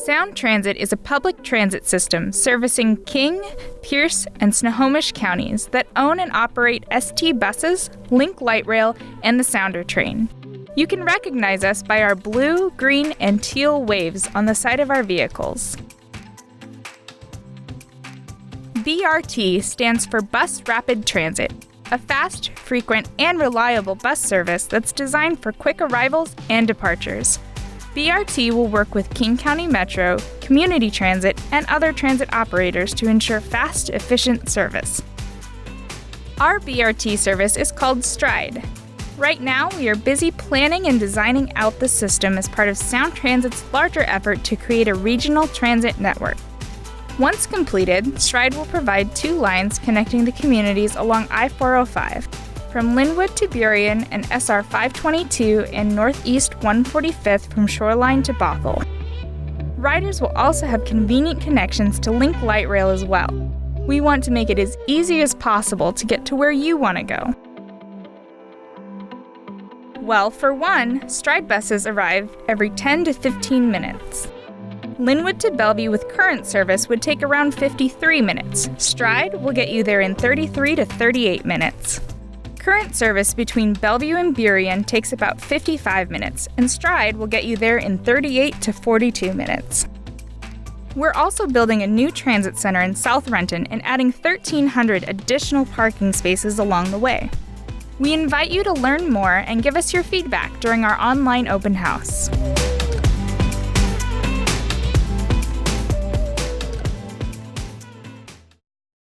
Sound Transit is a public transit system servicing King, Pierce, and Snohomish counties that own and operate ST buses, Link Light Rail, and the Sounder train. You can recognize us by our blue, green, and teal waves on the side of our vehicles. BRT stands for Bus Rapid Transit, a fast, frequent, and reliable bus service that's designed for quick arrivals and departures. BRT will work with King County Metro, Community Transit, and other transit operators to ensure fast, efficient service. Our BRT service is called Stride. Right now, we are busy planning and designing out the system as part of Sound Transit's larger effort to create a regional transit network. Once completed, Stride will provide 2 lines connecting the communities along I-405, from Linwood to Burien and SR 522 and Northeast 145th from Shoreline to Bothell. Riders will also have convenient connections to Link Light Rail as well. We want to make it as easy as possible to get to where you want to go. Well, for one, Stride buses arrive every 10 to 15 minutes. Linwood to Bellevue with current service would take around 53 minutes. Stride will get you there in 33 to 38 minutes. Current service between Bellevue and Burien takes about 55 minutes, and Stride will get you there in 38 to 42 minutes. We're also building a new transit center in South Renton and adding 1,300 additional parking spaces along the way. We invite you to learn more and give us your feedback during our online open house.